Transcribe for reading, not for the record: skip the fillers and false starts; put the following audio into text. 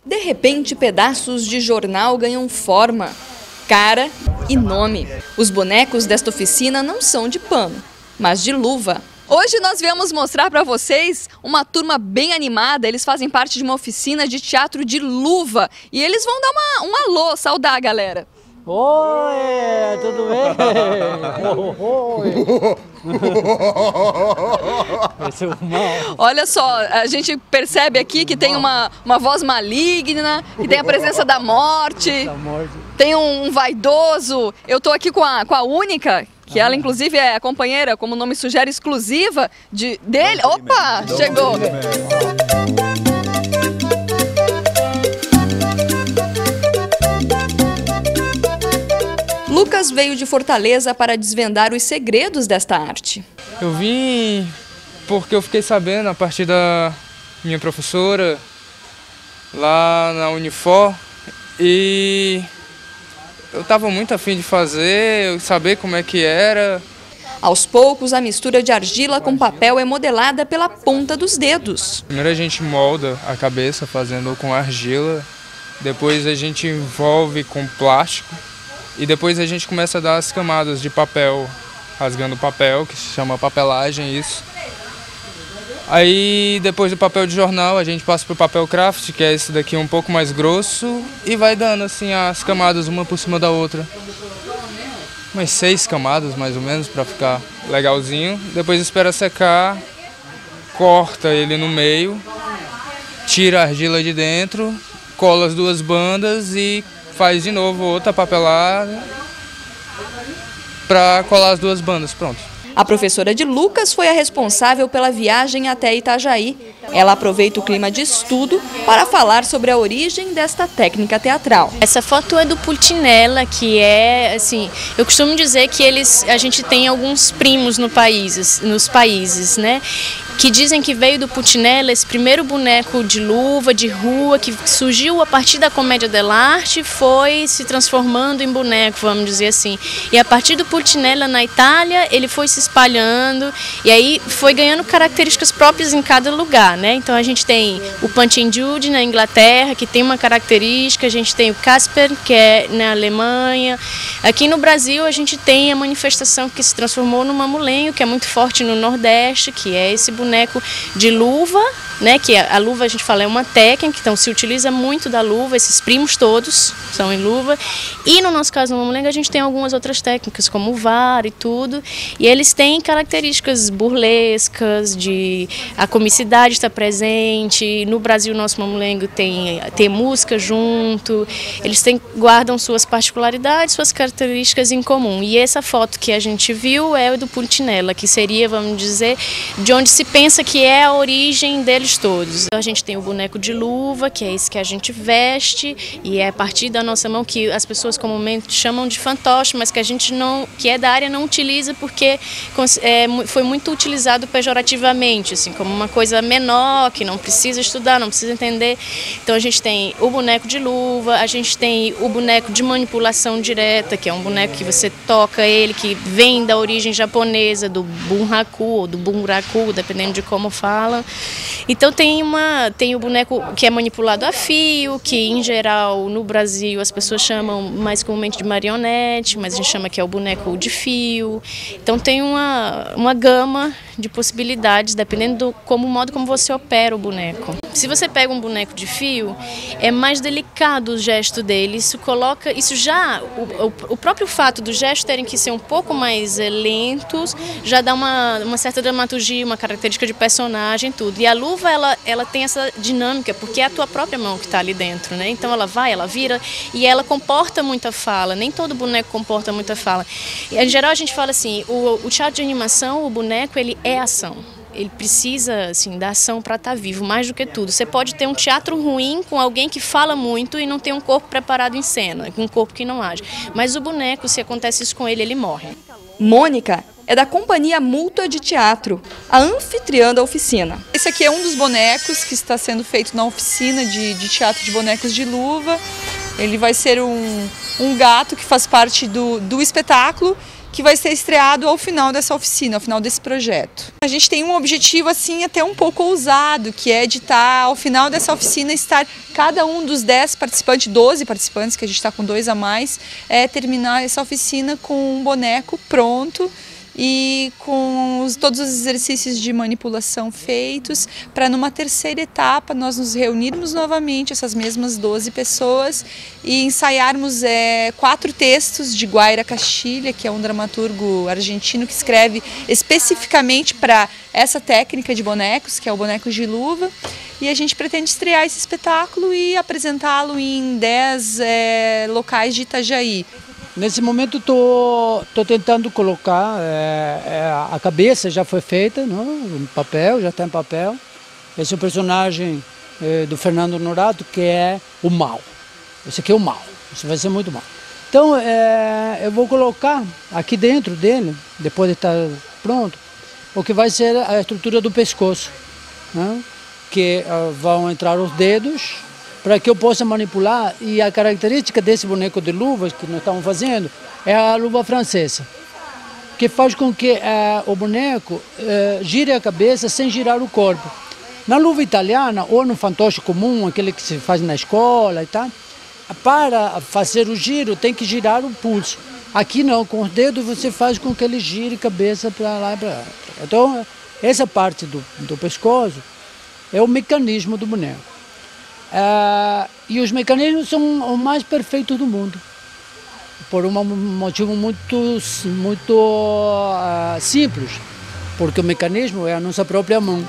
De repente, pedaços de jornal ganham forma, cara e nome. Os bonecos desta oficina não são de pano, mas de luva. Hoje nós viemos mostrar para vocês uma turma bem animada. Eles fazem parte de uma oficina de teatro de luva e eles vão dar um alô, saudar a galera. Oi, tudo bem? Olha só, a gente percebe aqui que tem uma voz maligna, que tem a presença da morte, tem um vaidoso. Eu tô aqui com a Única, que ela inclusive é a companheira, como o nome sugere, exclusiva dele. Opa, chegou! Lucas veio de Fortaleza para desvendar os segredos desta arte. Eu vim porque eu fiquei sabendo a partir da minha professora lá na Unifor e eu estava muito afim de fazer, saber como é que era. Aos poucos, a mistura de argila com papel é modelada pela ponta dos dedos. Primeiro a gente molda a cabeça fazendo com argila, depois a gente envolve com plástico e depois a gente começa a dar as camadas de papel, rasgando o papel, que se chama papelagem, isso. Aí depois do papel de jornal a gente passa para o papel craft, que é esse daqui um pouco mais grosso, e vai dando assim as camadas uma por cima da outra. Umas 6 camadas mais ou menos para ficar legalzinho. Depois espera secar, corta ele no meio, tira a argila de dentro, cola as 2 bandas e faz de novo outra papelada para colar as 2 bandas, pronto. A professora de Lucas foi a responsável pela viagem até Itajaí. Ela aproveita o clima de estudo para falar sobre a origem desta técnica teatral. Essa foto é do Pulcinella, que é, assim, eu costumo dizer que a gente tem alguns primos nos países, né? Que dizem que veio do Pulcinella, esse primeiro boneco de luva, de rua, que surgiu a partir da comédia dell'arte, foi se transformando em boneco, vamos dizer assim. E a partir do Pulcinella na Itália, ele foi se espalhando e aí foi ganhando características próprias em cada lugar, né? Então a gente tem o Punch and Judy na Inglaterra, que tem uma característica, a gente tem o Casper, que é na Alemanha. Aqui no Brasil a gente tem a manifestação que se transformou no mamulengo, que é muito forte no Nordeste, que é esse boneco de luva, né, que a luva a gente fala é uma técnica, então se utiliza muito da luva, esses primos todos são em luva, e no nosso caso no mamulengo a gente tem algumas outras técnicas como o VAR e tudo, e eles têm características burlescas, a comicidade está presente. No Brasil nosso mamulengo tem música junto, eles guardam suas particularidades, suas características em comum, e essa foto que a gente viu é do Pulcinella, que seria, vamos dizer, de onde se pensa que é a origem deles todos. A gente tem o boneco de luva, que é esse que a gente veste, e é a partir da nossa mão que as pessoas comumente chamam de fantoche, mas que a gente não, que é da área, não utiliza porque foi muito utilizado pejorativamente, assim, como uma coisa menor, que não precisa estudar, não precisa entender. Então a gente tem o boneco de luva, a gente tem o boneco de manipulação direta, que é um boneco que você toca ele, que vem da origem japonesa, do bunraku ou do bunraku, dependendo de como fala. Então tem o boneco que é manipulado a fio, que em geral no Brasil as pessoas chamam mais comumente de marionete, mas a gente chama que é o boneco de fio. Então tem uma gama de possibilidades, dependendo do modo como você opera o boneco. Se você pega um boneco de fio, é mais delicado o gesto dele, o próprio fato do gesto terem que ser um pouco mais lentos, já dá uma certa dramaturgia, uma característica de personagem, tudo. E a luva, ela tem essa dinâmica, porque é a tua própria mão que está ali dentro, né? Então ela vira e ela comporta muita fala, nem todo boneco comporta muita fala. E, em geral a gente fala assim, o teatro de animação, o boneco, ele é ação. Ele precisa, assim, da ação para estar vivo, mais do que tudo. Você pode ter um teatro ruim com alguém que fala muito e não tem um corpo preparado em cena, um corpo que não age. Mas o boneco, se acontece isso com ele, ele morre. Mônica é da Companhia Mútua de Teatro, a anfitriã da oficina. Esse aqui é um dos bonecos que está sendo feito na oficina de teatro de bonecos de luva. Ele vai ser um gato que faz parte do espetáculo que vai ser estreado ao final dessa oficina, ao final desse projeto. A gente tem um objetivo assim até um pouco ousado, que é de estar, ao final dessa oficina, estar cada um dos 10 participantes, 12 participantes, que a gente está com 2 a mais, terminar essa oficina com um boneco pronto e com todos os exercícios de manipulação feitos, para numa terceira etapa nós nos reunirmos novamente, essas mesmas 12 pessoas, e ensaiarmos 4 textos de Guaira Castilha, que é um dramaturgo argentino que escreve especificamente para essa técnica de bonecos, que é o boneco de luva, e a gente pretende estrear esse espetáculo e apresentá-lo em 10 locais de Itajaí. Nesse momento estou tentando colocar, a cabeça já foi feita, não? No papel, já está em papel. Esse é o personagem do Fernando Honorato, que é o mal. Esse aqui é o mal, isso vai ser muito mal. Então eu vou colocar aqui dentro dele, depois de estar pronto, o que vai ser a estrutura do pescoço, né? Que vão entrar os dedos, para que eu possa manipular, e a característica desse boneco de luvas que nós estamos fazendo é a luva francesa, que faz com que o boneco gire a cabeça sem girar o corpo. Na luva italiana, ou no fantoche comum, aquele que se faz na escola e tal, para fazer o giro tem que girar o pulso. Aqui não, com os dedos você faz com que ele gire a cabeça para lá e para lá. Então, essa parte do pescoço é o mecanismo do boneco. E os mecanismos são os mais perfeitos do mundo, por um motivo muito simples, porque o mecanismo é a nossa própria mão.